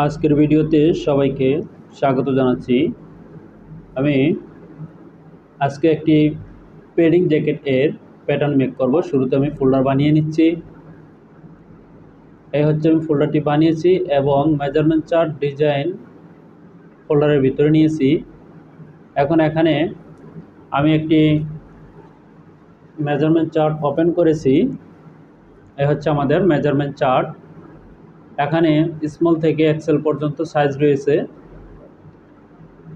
আজকের ভিডিওতে সবাইকে স্বাগত জানাচ্ছি। আমি আজকে একটি পেডিং জ্যাকেট এর প্যাটার্ন মেক করব। শুরুতে আমি ফোল্ডার বানিয়ে নিচ্ছি। এই হচ্ছে আমি ফোল্ডারটি বানিয়েছি এবং মেজারমেন্ট চার্ট ডিজাইন ফোল্ডারের ভিতরে নিয়েছি। এখন এখানে আমি একটি মেজারমেন্ট চার্ট ওপেন করেছি। এই হচ্ছে আমাদের মেজারমেন্ট চার্ট। এখানে স্মল থেকে এক্সেল পর্যন্ত সাইজ রয়েছে।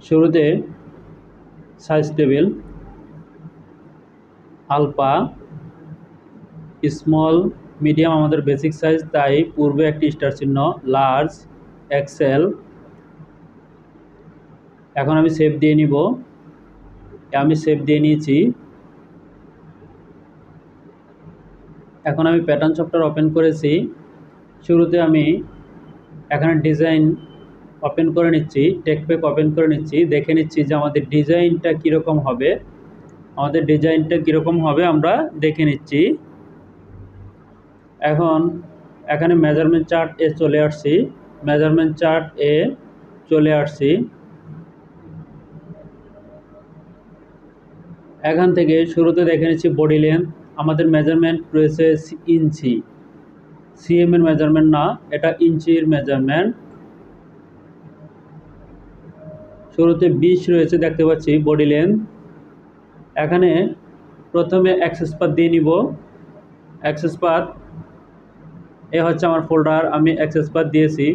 শুরুতে size table, alpha, small, medium আমাদের বেসিক সাইজ, তাই পূর্বে একটি স্টার চিহ্ন, লার্জ, এক্সেল। এখন আমি সেভ দিয়ে নিব। আমি সেভ দিয়ে নিয়েছি। এখন আমি প্যাটার্ন সফটওয়্যার ওপেন করেছি। শুরুতে আমি এখানে ডিজাইন ওপেন করে নিচ্ছি, টেকপ্যাক ওপেন করে নিচ্ছি, দেখে নিচ্ছি যে আমাদের ডিজাইনটা কীরকম হবে। আমরা দেখে নিচ্ছি। এখন এখানে মেজারমেন্ট চার্ট এ চলে আসছি। এখান থেকে শুরুতে দেখে নিচ্ছি বডি লেন্থ। আমাদের মেজারমেন্ট রয়েছে ইঞ্চি, সিএম এর মেজারমেন্ট না, এটা ইঞ্চির মেজারমেন্ট। শুরুতে 20 রয়েছে, দেখতে পাচ্ছি বডি লেন্থ। এখানে প্রথমে অ্যাক্সেস পাথ দিয়ে নিব। অ্যাক্সেস পাথ এ হচ্ছে আমার ফোল্ডার, আমি অ্যাক্সেস পাথ দিয়েছি।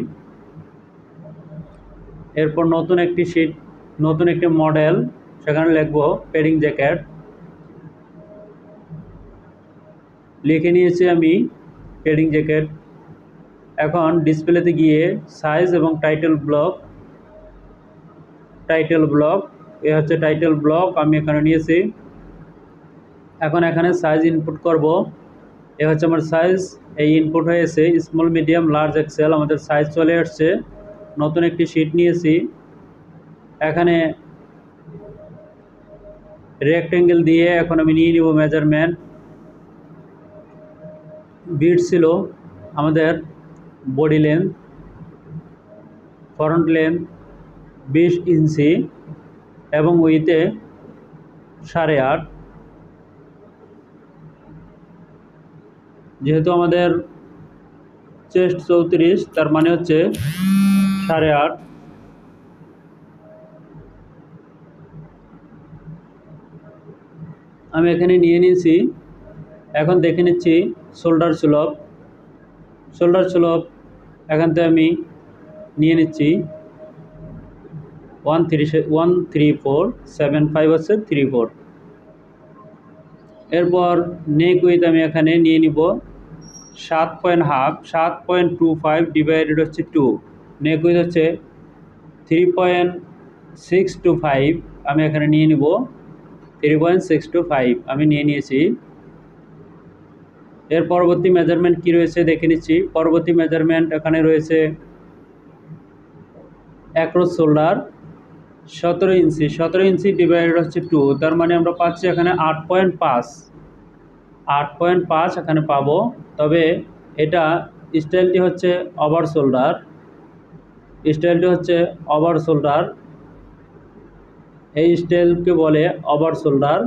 এরপর নতুন একটি শিট, নতুন একটি মডেল, সেখানে লিখব পেডিং জ্যাকেট। লিখে নিয়েছি আমি পেডিং জ্যাকেট। এখন ডিসপ্লেতে গিয়ে সাইজ এবং টাইটেল ব্লক এ হচ্ছে টাইটেল ব্লক, আমি এখানে নিয়েছি। এখন এখানে সাইজ ইনপুট করব। এ হচ্ছে আমার সাইজ, এই ইনপুট হয়েছে স্মল, মিডিয়াম, লার্জ, এক্সেল। আমাদের সাইজ চলে আসছে। নতুন একটি শিট নিয়েছি। এখানে রেক্টেঙ্গেল দিয়ে এখন আমি নিয়ে নিব মেজারমেন্ট। বিট ছিল আমাদের বডি লেন্থ, ফ্রন্ট লেন্থ 20 ইঞ্চি এবং উইথে 8.5। যেহেতু আমাদের চেস্ট 34, তার মানে হচ্ছে 8.5। আমি এখানে নিয়ে নিয়েছি। এখন দেখে নিচ্ছি শোল্ডার স্লোপ এখান থেকে আমি নিয়ে নিচ্ছি 13475 হচ্ছে 34। এরপর নেক উইথ আমি এখানে নিয়ে নিব 7.25 ডিভাইডেড হচ্ছে 2। নেক উইথ হচ্ছে 3.625, আমি এখানে নিয়ে নিব 3.625, আমি নিয়ে নিয়েছি। এর পরবর্তী মেজারমেন্ট কি রয়েছে দেখে নিচ্ছি। পরবর্তী মেজারমেন্ট এখানে রয়েছে অ্যাক্রস শোল্ডার 17 ইঞ্চি ডিভাইডেড হচ্ছে 2, তার মানে আমরা পাচ্ছি এখানে 8.5 এখানে পাবো। তবে এটা স্টাইলটি হচ্ছে ওভার শোল্ডার, এই স্টাইলকে বলে ওভার শোল্ডার।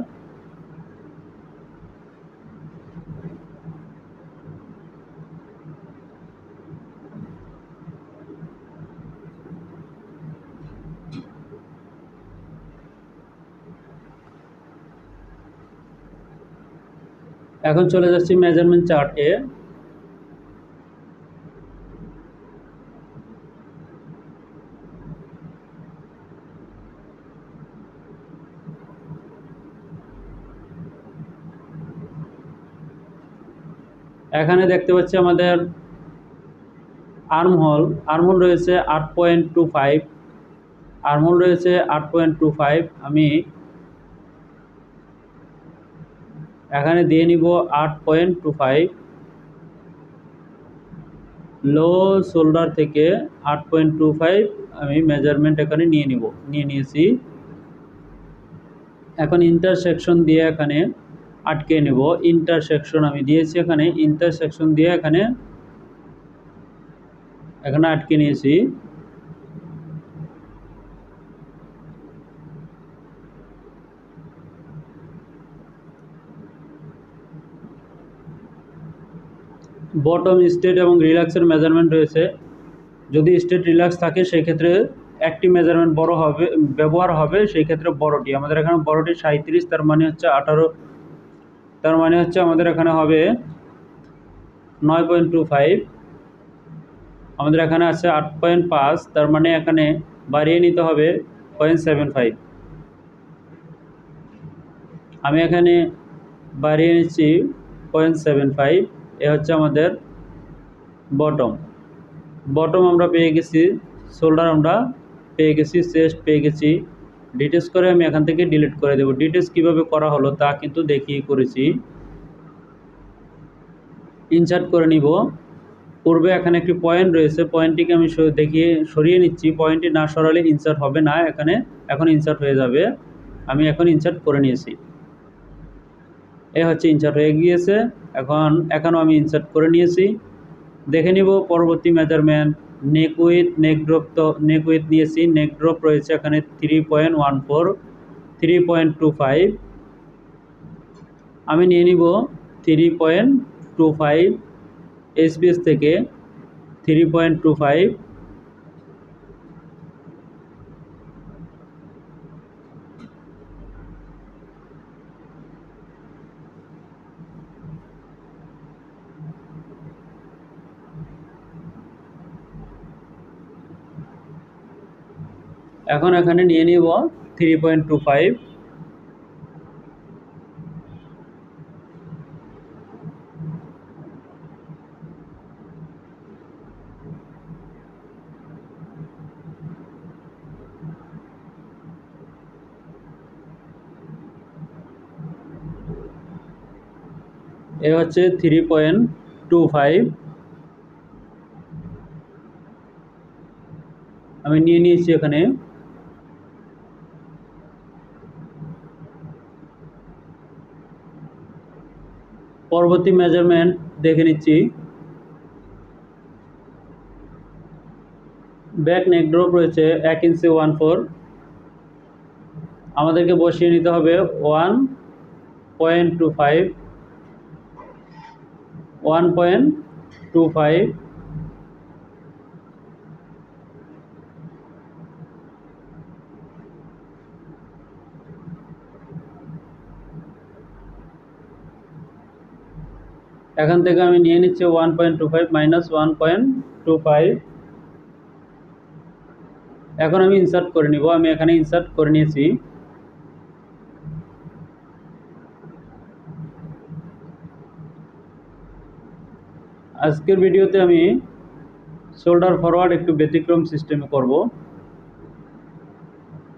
এখন চলে যাচ্ছি মেজারমেন্ট চার্টে। এখানে দেখতে পাচ্ছি আমাদের আর্মহোল রয়েছে 8.25। আমি এখানে দিয়ে নিব 8.25। লো শোল্ডার থেকে 8.25 আমি মেজারমেন্ট এখানে নিয়ে নিয়েছি। এখন ইন্টারসেকশন দিয়ে এখানে আটকে নেব। ইন্টারসেকশন আমি দিয়েছি, এখানে ইন্টারসেকশন দিয়ে এখানে আটকে নিয়েছি। বটম স্টেট এবং রিল্যাক্সের মেজারমেন্ট রয়েছে। যদি স্টেট রিল্যাক্স থাকে সেই ক্ষেত্রে একটি মেজারমেন্ট বড় হবে ব্যবহার হবে, সেই ক্ষেত্রে বড়টি। আমাদের এখানে বড়টি 37, তার মানে হচ্ছে 18, তার মানে হচ্ছে আমাদের এখানে হবে 9.25। আমাদের এখানে আছে 8.5, তার মানে এখানে বাড়িয়ে নিতে হবে 0.75। আমি এখানে বাড়িয়ে নিচ্ছি 0.75। এ হচ্ছে আমাদের বটম। বটম আমরা পেয়ে গেছি, শোল্ডার আমরা পেয়ে গেছি, চেস্ট পেয়ে গেছি। ডিটেলস করে আমি এখান থেকে ডিলিট করে দেব। ডিটেলস কিভাবে করা হলো তা কিন্তু দেখিয়ে করেছি। ইনসার্ট করে নিব। পূর্বে এখানে একটি পয়েন্ট রয়েছে, পয়েন্টটিকে আমি দেখিয়ে সরিয়ে নিচ্ছি। পয়েন্টটি না সরালে ইনসার্ট হবে না, এখানে এখন ইনসার্ট হয়ে যাবে। আমি এখন ইনসার্ট করে নিয়েছি। এ হচ্ছে ইনসার্ট হয়ে গিয়েছে। এখনও আমি ইনসার্ট করে নিয়েছি। দেখে নিব পরবর্তী measurement. Neck with, neck drop, তো নেক উইথ নিয়েছি, নেক ড্রপ রয়েছে এখানে 3.14, 3.25। আমি নিয়ে নিব 3.25 এসবিএস থেকে 3.25। এখন এখানে নিয়ে নিব 3.25। এ হচ্ছে 3.25। আমি নিয়ে নিয়েছি এখানে। পরবর্তী মেজারমেন্ট দেখে নিচ্ছি। ব্যাক নেক ড্রপ রয়েছে 1 ইঞ্চি 1/4। আমাদেরকে বসিয়ে নিতে হবে 1.25, 1.25। এখান থেকে আমি নিয়ে নিচ্ছি 1.25 মাইনাস 1.25। এখন আমি ইনসার্ট করে নিব। আমি এখানে ইনসার্ট করে নিয়েছি। আজকের ভিডিওতে আমি শোল্ডার ফরওয়ার্ড একটু ব্যতিক্রম সিস্টেমে করব।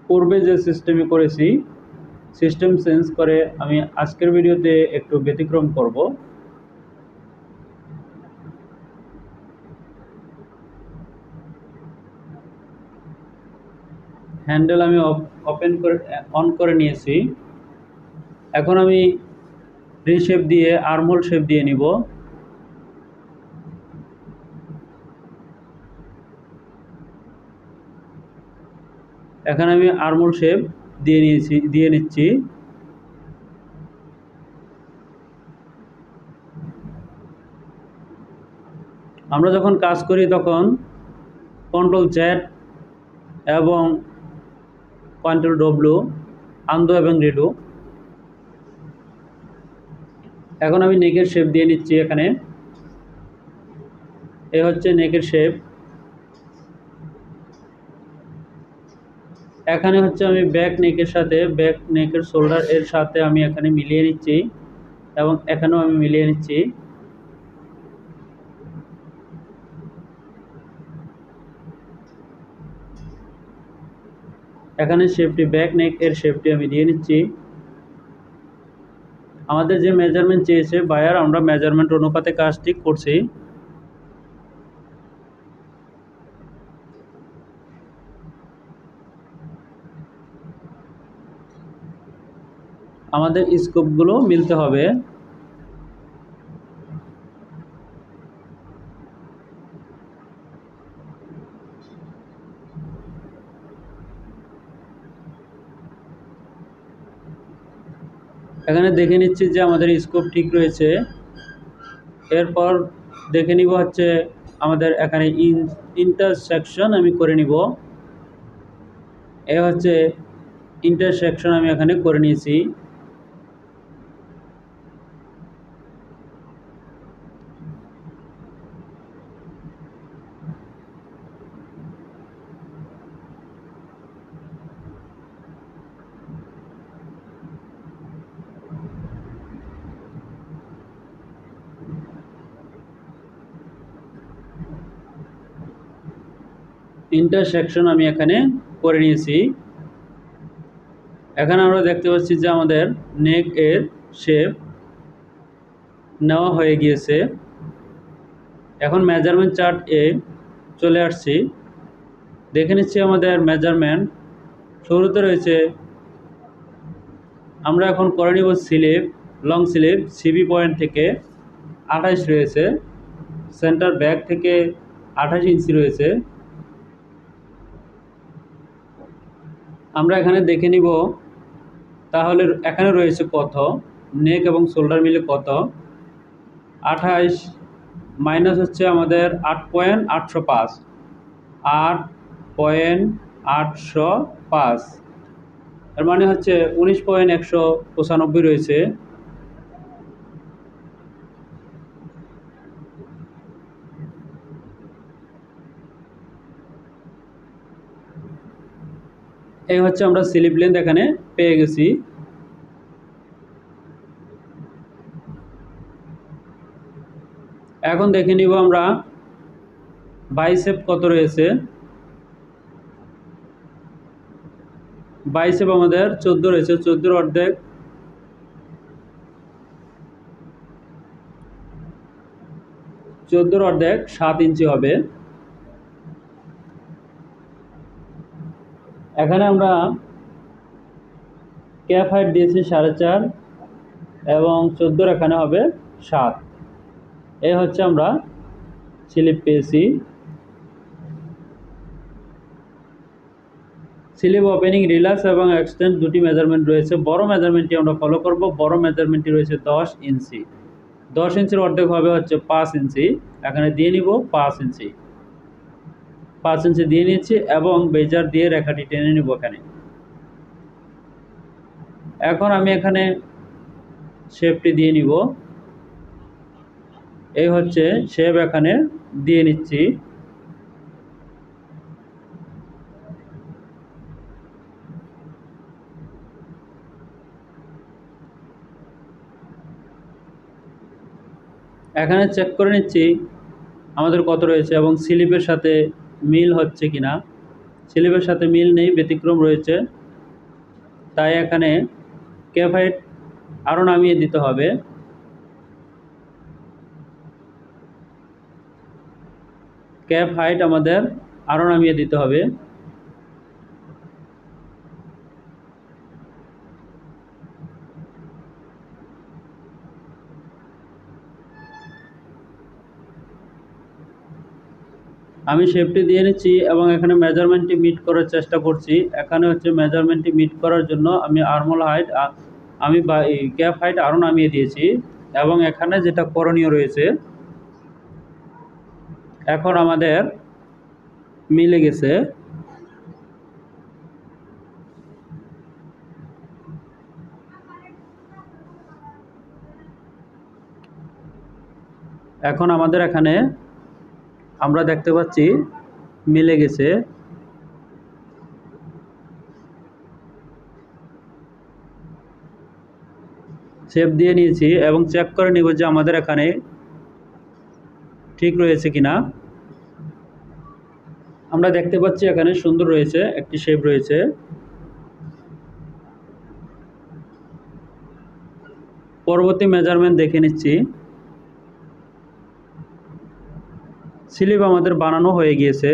পূর্বে যে সিস্টেমে করেছি সিস্টেম চেঞ্জ করে আমি আজকের ভিডিওতে একটু ব্যতিক্রম করব। হ্যান্ডেল আমি অন করে নিয়েছি। এখন আমি রিশেপ দিয়ে আর্মহোল শেপ দিয়ে নিব। এখানে আমি আর্মহোল শেপ দিয়ে নিচ্ছি। আমরা যখন কাজ করি তখন Ctrl Z এবং Ctrl W আনডু এবং রিডু। এখন আমি নেকের শেপ দিয়ে নিচ্ছি। এখানে এ হচ্ছে নেকের শেপ। এখানে হচ্ছে আমি ব্যাক নেকের শোল্ডার এর সাথে আমি এখানে মিলিয়ে নিচ্ছি এবং এখানেও আমি মিলিয়ে নিচ্ছি। এখানে শেপটি ব্যাক নেক এর শেপটি আমি দিয়ে নিচ্ছি। আমাদের যে মেজারমেন্ট চেয়েছে বায়ার, আমরা মেজারমেন্ট অনুপাতে কাজটি করছি। আমাদের স্কোপগুলো মিলতে হবে। এখানে দেখে নিচ্ছি যে আমাদের স্কোপ ঠিক রয়েছে। এরপর দেখে নিব হচ্ছে আমাদের এখানে ইন্টারসেকশন আমি করে নিব। এ হচ্ছে ইন্টারসেকশন আমি এখানে করে নিয়েছি। ইন্টারসেকশন আমি এখানে করে নিয়েছি। এখানে আমরা দেখতে পাচ্ছি যে আমাদের নেক এর শেপ নেওয়া হয়ে গিয়েছে। এখন মেজারমেন্ট চার্ট এ চলে আসছি। দেখে নিচ্ছি আমাদের মেজারমেন্ট। শুরুতে রয়েছে, আমরা এখন করে নিব sleeve, long sleeve CB point থেকে 28 রয়েছে, সেন্টার ব্যাক থেকে 28 ইঞ্চি রয়েছে। আমরা এখানে দেখে নিব তাহলে এখানে রয়েছে কত, নেক এবং শোল্ডার মিলে কত। 28 মাইনাস হচ্ছে আমাদের 8.805, 8.805, এর মানে হচ্ছে 19.195 রয়েছে। এই হচ্ছে আমরা স্লিপ লেন্থ এখানে পেয়ে গেছি। এখন দেখে নিব আমরা বাইসেপ কত রয়েছে। বাইসেপ আমাদের 14 রয়েছে, 14 অর্ধেক 7 ইঞ্চি হবে। এখানে আমরা ক্যাপ হাইট দিয়েছি 4.5 এবং 14 এখানে হবে 7। এই হচ্ছে আমরা স্লিপ পেয়েছি। স্লিপ ওপেনিং, রিল্যাক্স এবং এক্সটেন্ড দুটি মেজারমেন্ট রয়েছে। বড় মেজারমেন্টটি আমরা ফলো করব। বড় মেজারমেন্টটি রয়েছে 10 ইঞ্চি। 10 ইঞ্চির অর্ধেক হবে হচ্ছে 5 ইঞ্চি। এখানে দিয়ে নিব 5 ইঞ্চি। 5 ইঞ্চি দিয়ে নিচ্ছি এবং বেজার দিয়ে রেখাটি টেনে নিব এখানে। এখন আমি এখানে শেপটি দিয়ে নিব। এই হচ্ছে শেপ এখানে দিয়ে নিচ্ছি। এখানে চেক করে নিচ্ছি আমাদের কত রয়েছে এবং স্লিপের সাথে মিল হচ্ছে কিনা। স্লিপের সাথে মিল নেই, ব্যতিক্রম রয়েছে, তাই এখানে ক্যাপ হাইট আরও নামিয়ে দিতে হবে। ক্যাপ হাইট আমাদের আরও নামিয়ে দিতে হবে। আমি শেপটি দিয়ে নিচ্ছি এবং এখানে মেজারমেন্টটি মিট করার চেষ্টা করছি। এখানে হচ্ছে মেজারমেন্টটি মিট করার জন্য আমি আর্মহোল হাইট, আমি ক্যাপ হাইট আরও নামিয়ে দিয়েছি এবং এখানে যেটা করণীয় রয়েছে, এখন আমাদের মিলে গেছে। এখন আমাদের এখানে আমরা দেখতে পাচ্ছি মিলে গেছে। শেপ দিয়ে নিয়েছি এবং চেক করে নিব যে আমাদের এখানে ঠিক রয়েছে কিনা। আমরা দেখতে পাচ্ছি এখানে সুন্দর রয়েছে, একটি শেপ রয়েছে। পরবর্তী মেজারমেন্ট দেখে নিচ্ছি। স্লিপ আমাদের বানানো হয়ে গিয়েছে।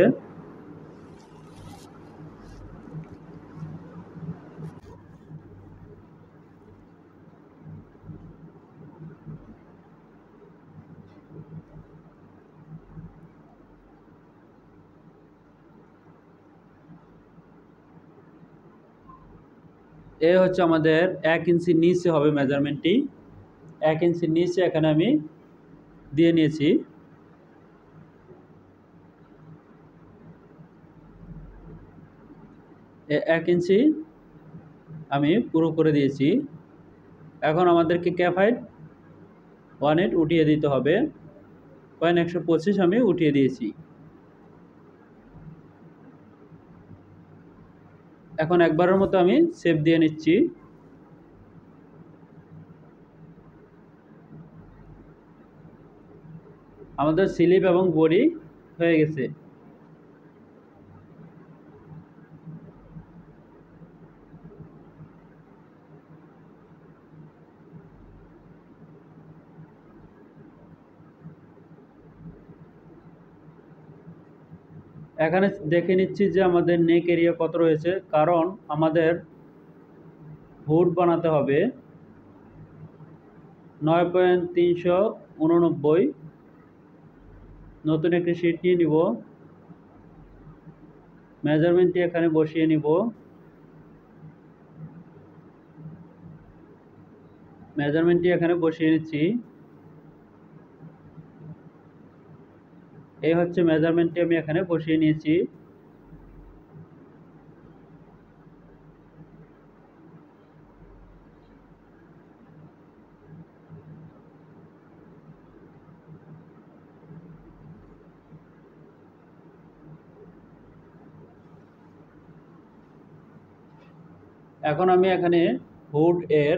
এ হচ্ছে আমাদের 1 ইঞ্চি নিচে হবে মেজারমেন্টটি। 1 ইঞ্চি নিচে এখানে আমি দিয়ে নিয়েছি। 1 ইঞ্চি আমি পুরো করে দিয়েছি। এখন আমাদেরকে ক্যাপ হাইট 1.8 উঠিয়ে দিতে হবে। 125 আমি উঠিয়ে দিয়েছি। এখন একবারের মতো আমি সেভ দিয়ে নিচ্ছি। আমাদের স্লিপ এবং বডি হয়ে গেছে। এখানে দেখে নিচ্ছি যে আমাদের নেক এরিয়া কত রয়েছে, কারণ আমাদের হুড বানাতে হবে 9.389। নতুন একটি শিট নিয়ে নিব, মেজারমেন্টটি এখানে বসিয়ে নিব। মেজারমেন্টটি এখানে বসিয়ে নিচ্ছি। এই হচ্ছে মেজারমেন্টটি আমি এখানে বসিয়ে নিয়েছি। এখন আমি এখানে হুড এর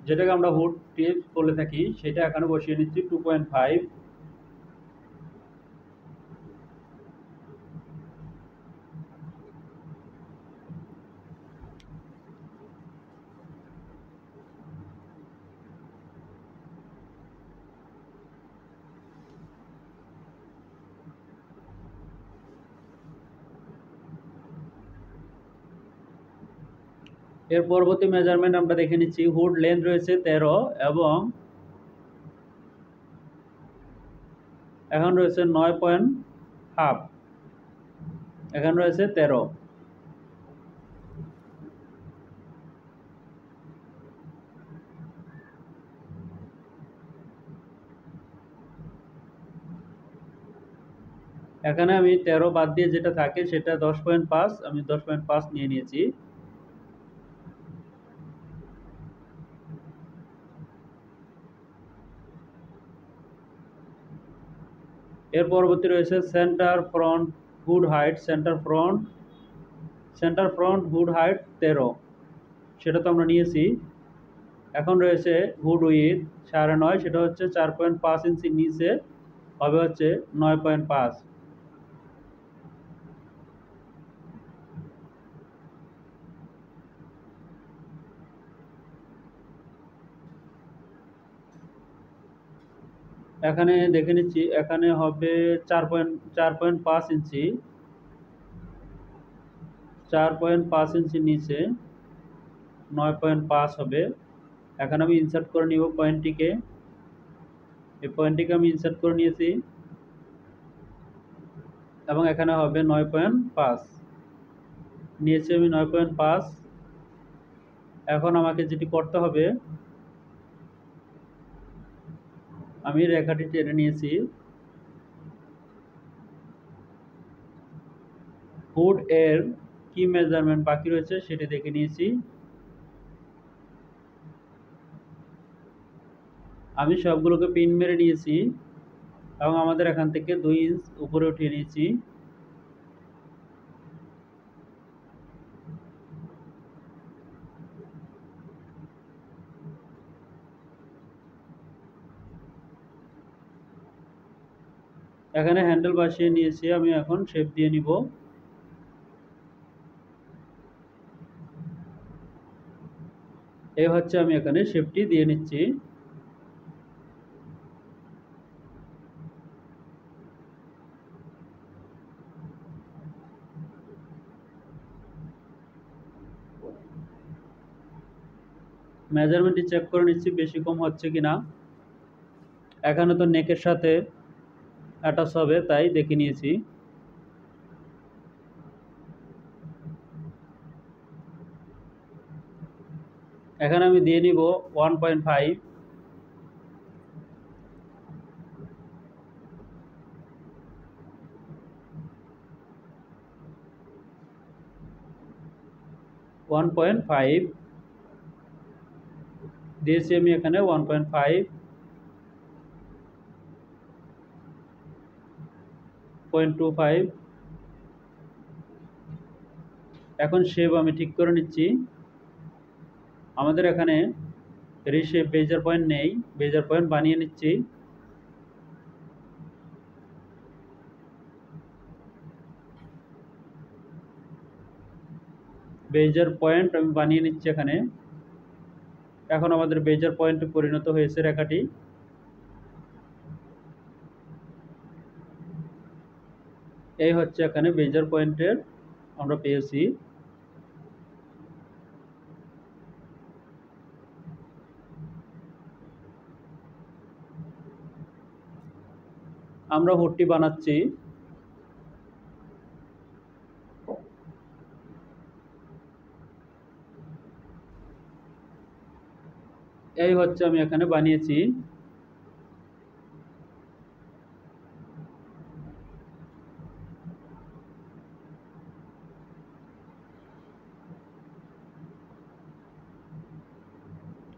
যেটাকে আমরা হুড টিপস বলে থাকি সেটা এখানে বসিয়ে নিচ্ছি 2.5। এর পরবর্তী মেজারমেন্ট আমরা দেখে নিচ্ছি। হুড লেন্থ রয়েছে 13 এবং এখন রয়েছে 9.5, এখন রয়েছে 13। এখানে আমি 13 বাদ দিয়ে যেটা থাকে সেটা 10.5, আমি 10.5 নিয়ে নিয়েছি। এর পরবর্তী রয়েছে centre front hood height. Centre front hood height 13, সেটা তো আমরা নিয়েছি। এখন রয়েছে হুড উইথ 9.5, সেটা হচ্ছে 4.5 ইঞ্চি নিচে হবে হচ্ছে 9.5। এখানে দেখে নিচ্ছি, এখানে হবে 4.5 ইঞ্চি, 4.5 ইঞ্চি নিচে 9.5 হবে। এখন আমি ইনসার্ট করে নিব পয়েন্টটিকে। এই পয়েন্টটিকে আমি ইনসার্ট করে নিয়েছি এবং এখানে হবে 9.5 নিয়েছি আমি 9.5। এখন আমাকে যেটি করতে হবে, আমি রেখাটি টেনে নিয়েছি। হুড এর কি মেজারমেন্ট বাকি রয়েছে সেটি দেখে নিয়েছি। আমি সবগুলোকে পিন মেরে নিয়েছি এবং আমাদের এখান থেকে 2 ইঞ্চ উপরে উঠিয়ে নিয়েছি। এখানে হ্যান্ডেল বসিয়ে নিয়েছি, আমি এখন শেপ দিয়ে নিব। এই হচ্ছে আমি এখানে শেপটি দিয়ে নিচ্ছি। মেজারমেন্টটি চেক করে নিচ্ছি বেশি কম হচ্ছে কিনা। এখানে তো নেকের সাথে অ্যাটাচ হবে তাই দেখে নিয়েছি। এখানে আমি দিয়ে নিব 1.5। 1.5 দিয়েছি আমি এখানে 1.5, 0.25। এখন শেপ আমি ঠিক করে নিচ্ছি। আমাদের এখানে রিশেপ বেজার পয়েন্ট নেই, বেজার পয়েন্ট বানিয়ে নিচ্ছি। বেজার পয়েন্ট আমি বানিয়ে নিচ্ছি এখানে। এখন আমাদের বেজার পয়েন্টে পরিণত হয়েছে রেখাটি। এই হচ্ছে এখানে বেজার পয়েন্টের আমরা পেয়েছি। আমরা হুডটি বানাচ্ছি। এই হচ্ছে আমি এখানে বানিয়েছি।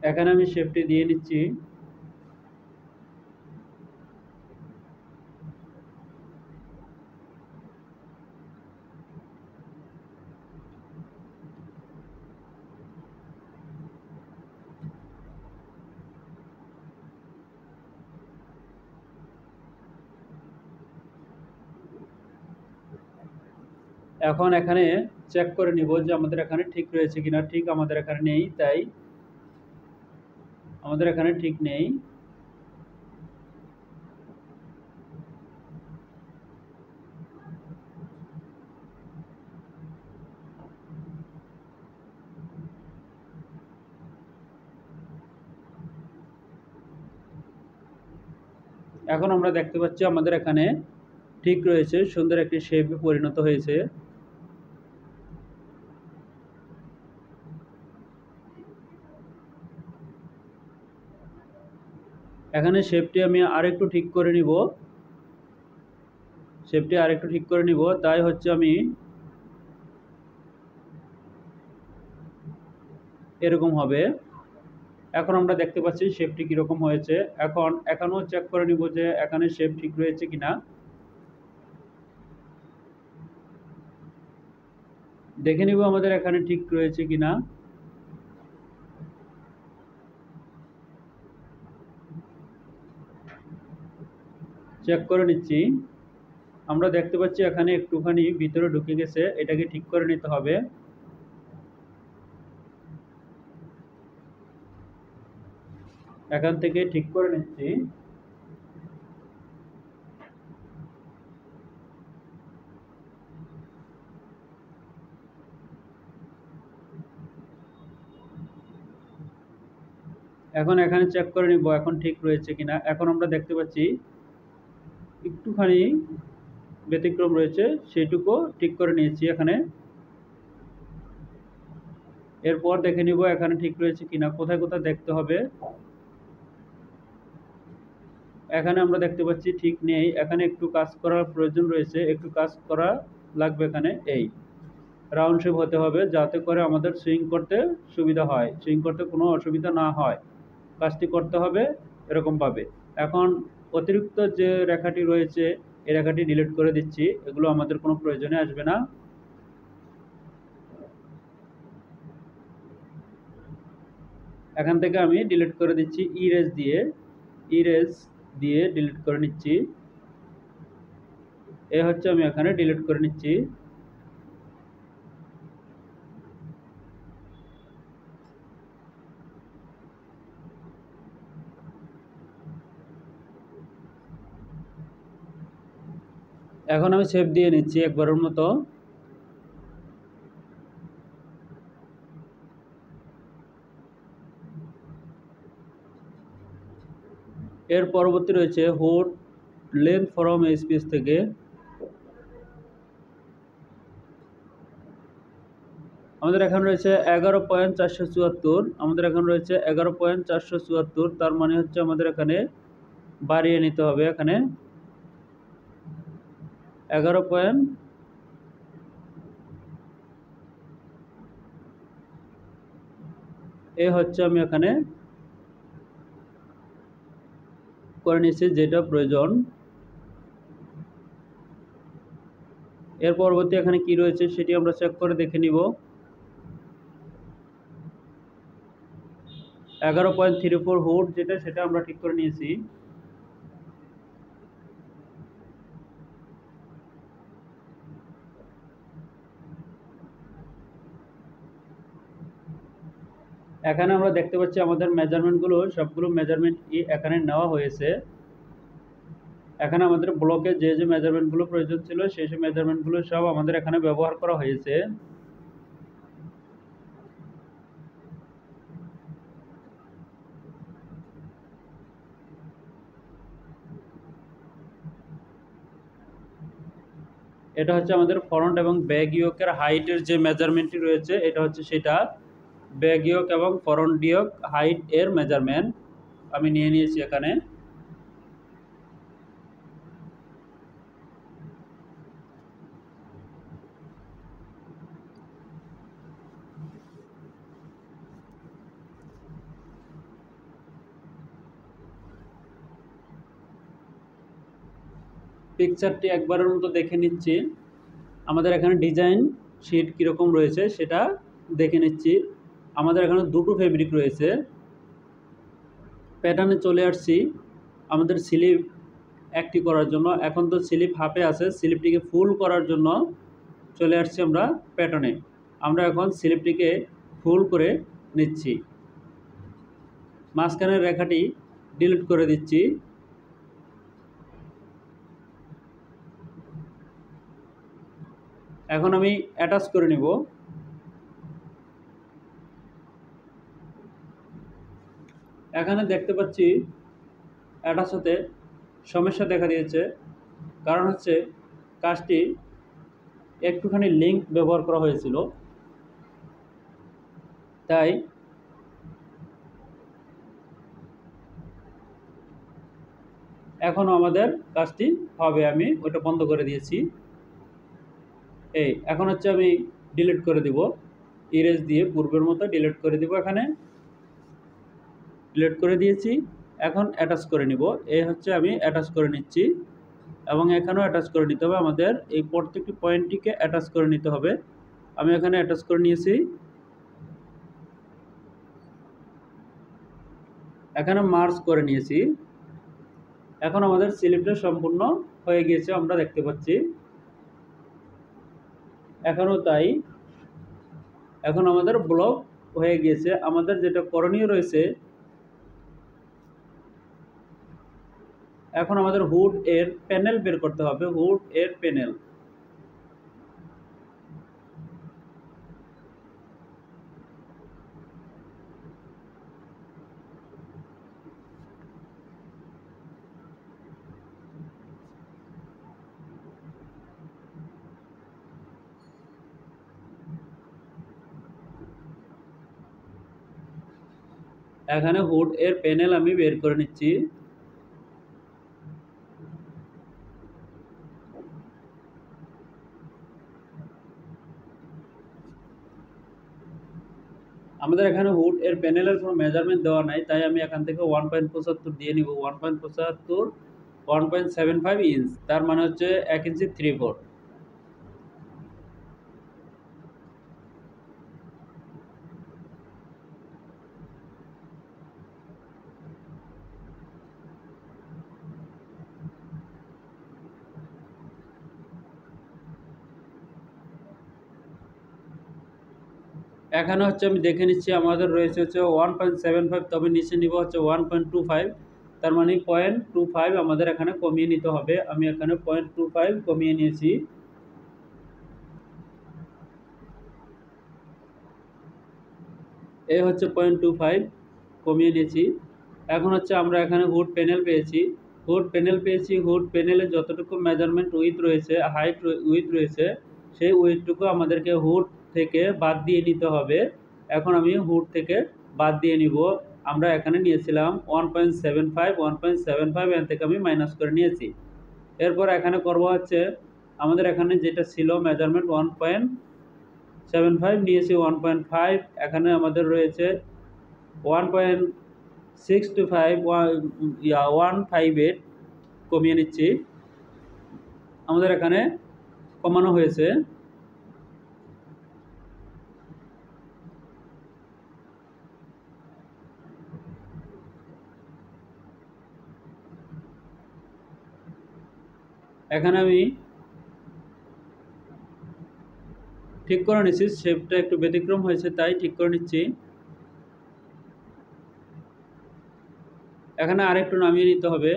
এখানে আমি শেপটি দিয়ে নিচ্ছি। এখন এখানে চেক করে নিব যে আমাদের এখানে ঠিক রয়েছে কিনা। ঠিক আমাদের এখানে নেই, তাই আমাদের এখানে ঠিক নেই। এখন আমরা দেখতে পাচ্ছি আমাদের এখানে ঠিক রয়েছে, সুন্দর একটি শেপে পরিণত হয়েছে। এখানে শেপটি আমি আরেকটু ঠিক করে নিব। শেপটি আরেকটু ঠিক করে নিব, তাই হচ্ছে আমি এরকম হবে। এখন আমরা দেখতে পাচ্ছি শেপটি কিরকম হয়েছে। এখনও চেক করে নিব যে এখানে শেপ ঠিক রয়েছে কিনা। দেখে নিব আমাদের এখানে ঠিক রয়েছে কিনা। চেক করে নিচ্ছি। আমরা দেখতে পাচ্ছি এখানে একটুখানি ভিতরে ঢুকে গেছে, এটাকে ঠিক করে নিতে হবে। এখান থেকে ঠিক করে নিচ্ছি। এখন এখানে চেক করে নিব এখন ঠিক রয়েছে কিনা। এখন আমরা দেখতে পাচ্ছি একটুখানি ব্যতিক্রম রয়েছে, সেইটুকু ঠিক করে নিয়েছি এখানে। এরপর দেখে নিব এখানে ঠিক রয়েছে কিনা, কোথায় কোথায় দেখতে হবে। এখানে আমরা দেখতে পাচ্ছি ঠিক নেই, এখানে একটু কাজ করার প্রয়োজন রয়েছে, একটু কাজ করা লাগবে এখানে। এই রাউন্ড শেপ হতে হবে যাতে করে আমাদের সুইং করতে সুবিধা হয়, সুইং করতে কোনো অসুবিধা না হয়, কাজটি করতে হবে এরকমভাবে। এখন অতিরিক্ত যে রেখাটি রয়েছে এই রেখাটি ডিলিট করে দিচ্ছি, এগুলো আমাদের কোনো প্রয়োজনে আসবে না। এখান থেকে আমি ডিলিট করে দিচ্ছি ইরেজ দিয়ে ডিলিট করে নিচ্ছি। এই হচ্ছে আমি এখানে ডিলিট করে নিচ্ছি। এখন আমি শেপ দিয়ে নিচ্ছি একবারের মতো। এর পরবর্তী রয়েছে হুড লেন্থ ফ্রম এই স্পেস থেকে। আমাদের এখানে রয়েছে 11.474, আমাদের এখানে রয়েছে 11.474, তার মানে হচ্ছে আমাদের এখানে বাড়িয়ে নিতে হবে। এখানে 11. হচ্ছে আমি এখানে করে নিচ্ছি যেটা প্রয়োজন। এর পরবর্তী এখানে কি রয়েছে সেটি আমরা চেক করে দেখে নিব। 11.34 হুড যেটা সেটা আমরা ঠিক করে নিয়েছি। এখানে আমরা দেখতে পাচ্ছি আমাদের মেজারমেন্টগুলো সবগুলো মেজারমেন্ট এখানে নেওয়া হয়েছে। এখানে আমাদের ব্লকে যে যে মেজারমেন্টগুলো প্রয়োজন ছিল সেই সব মেজারমেন্টগুলো সব আমাদের এখানে ব্যবহার করা হয়েছে। এটা হচ্ছে আমাদের ফ্রন্ট এবং ব্যাক ইয়োকের হাইটের যে মেজারমেন্টটি রয়েছে, এটা হচ্ছে সেটা ব্যাক ইয়োক এবং ফ্রন্ট ইয়োক হাইট এর মেজারমেন্ট আমি নিয়ে নিয়েছি এখানে। পিকচারটি একবারের মতো দেখে নিচ্ছি। আমাদের এখানে ডিজাইন শিট কীরকম রয়েছে সেটা দেখে নিচ্ছি। আমাদের এখানে দুটো ফেব্রিক রয়েছে। প্যাটার্নে চলে আসছি আমাদের স্লিপ একটি করার জন্য। এখন তো স্লিপ হাফে আছে, স্লিপটিকে ফুল করার জন্য চলে আসছি আমরা প্যাটার্নে। আমরা এখন স্লিপটিকে ফুল করে নিচ্ছি। মাঝখানের রেখাটি ডিলিট করে দিচ্ছি। এখন আমি অ্যাটাচ করে নিব। এখানে দেখতে পাচ্ছি অ্যাটাচ হতে সমস্যা দেখা দিয়েছে, কারণ হচ্ছে কাজটি একটুখানি লিঙ্ক ব্যবহার করা হয়েছিল, তাই এখনও আমাদের কাজটি হবে। আমি ওটা বন্ধ করে দিয়েছি। এখন হচ্ছে আমি ডিলিট করে দিব, ইরেজ দিয়ে পূর্বের মতো ডিলিট করে দিব। এখানে ডিলিট করে দিয়েছি। এখন অ্যাটাচ করে নিব। হচ্ছে আমি অ্যাটাচ করে নিচ্ছি এবং এখানেও অ্যাটাচ করে নিতে হবে। আমাদের এই প্রত্যেকটি পয়েন্টটিকে অ্যাটাচ করে নিতে হবে। আমি এখানে অ্যাটাচ করে নিয়েছি। এখানে মার্জ করে নিয়েছি। এখন আমাদের স্লিপটা সম্পূর্ণ হয়ে গিয়েছে আমরা দেখতে পাচ্ছি। এখনও তাই। এখন আমাদের ব্লক হয়ে গিয়েছে। আমাদের যেটা করণীয় রয়েছে, এখন আমাদের হুড এর প্যানেল বের করতে হবে। হুড এর প্যানেল এখানে হুড এর প্যানেল আমি বের করে নিচ্ছি। আমাদের এখানে হুড এর প্যানেলের কোনো মেজারমেন্ট দেওয়া নাই, তাই আমি এখান থেকে 1.75 দিয়ে নিব। 1.75 1.75 ইঞ্চ, তার মানে হচ্ছে 1 ইঞ্চি 3/4। এখানে হচ্ছে আমি দেখে নিচ্ছি আমাদের রয়েছে হচ্ছে 1.75, তবে নিচে নিব হচ্ছে 1.25, তার মানে 0.25 আমাদের এখানে কমিয়ে নিতে হবে। আমি এখানে 0.25 কমিয়ে নিয়েছি। এই হচ্ছে 0.25 কমিয়ে নিয়েছি। এখন হচ্ছে আমরা এখানে হুড প্যানেল পেয়েছি। হুড প্যানেলে যতটুকু মেজারমেন্ট উইথ রয়েছে, হাইট উইথ রয়েছে, সেই উইথটুকু আমাদেরকে হুড থেকে বাদ দিয়ে নিতে হবে। এখন আমি হুড থেকে বাদ দিয়ে নিব। আমরা এখানে নিয়েছিলাম 1.75, 1.75 এর থেকে আমি মাইনাস করে নিয়েছি। এরপর এখানে করব হচ্ছে আমাদের এখানে যেটা ছিল মেজারমেন্ট 1.75 নিয়েছি 1.5, এখানে আমাদের রয়েছে 1.625 158 কমিয়ে নিচ্ছি। আমাদের এখানে কমানো হয়েছে। এখানে আমি ঠিক করে নিচ্ছি, শেপটা একটু ব্যতিক্রম হয়েছে তাই ঠিক করে নিচ্ছি। এখানে আরেকটু নামিয়ে নিতে হবে।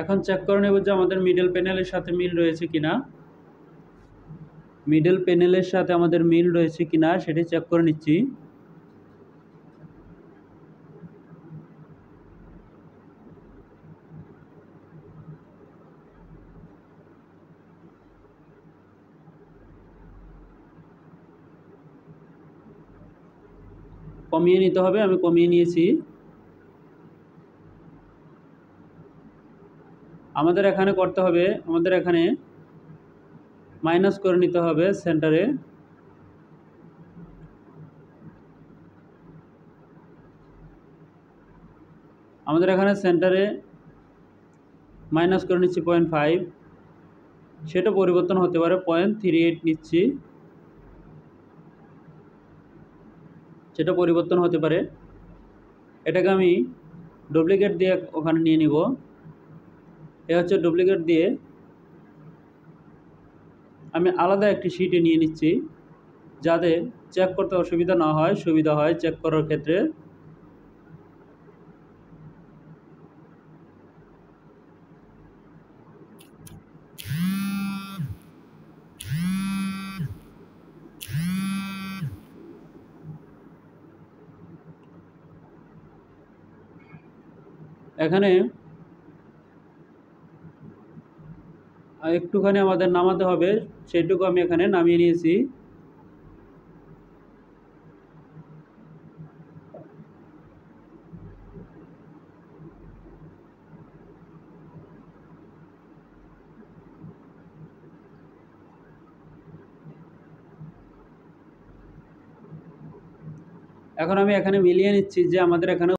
এখন চেক করে নেব যে আমাদের মিডল প্যানেলের সাথে মিল রয়েছে কিনা। মিডল প্যানেলের সাথে আমাদের মিল রয়েছে কিনা সেটি চেক করে নিচ্ছি। কমিয়ে নিতে হবে, আমি কমিয়ে নিয়েছি। আমাদের এখানে করতে হবে, আমাদের এখানে মাইনাস করে নিতে হবে সেন্টারে। আমাদের এখানে সেন্টারে মাইনাস করে নিচ্ছি 0.5, সেটা পরিবর্তন হতে পারে 0.38 নিচ্ছি, সেটা পরিবর্তন হতে পারে। এটাকে আমি ডুপ্লিকেট দিয়ে ওখানে নিয়ে নিব। এ হচ্ছে ডুপ্লিকেট দিয়ে আমি আলাদা একটি শিটে নিয়ে নিচ্ছি, যাতে চেক করতে অসুবিধা না হয়, সুবিধা হয় চেক করার ক্ষেত্রে। এখানে একটুখানি আমাদের নামাতে হবে, সেইটুকু আমি এখানে নামিয়ে নিয়েছি। এখন আমি এখানে মিলিয়ে নিচ্ছি যে আমাদের এখানে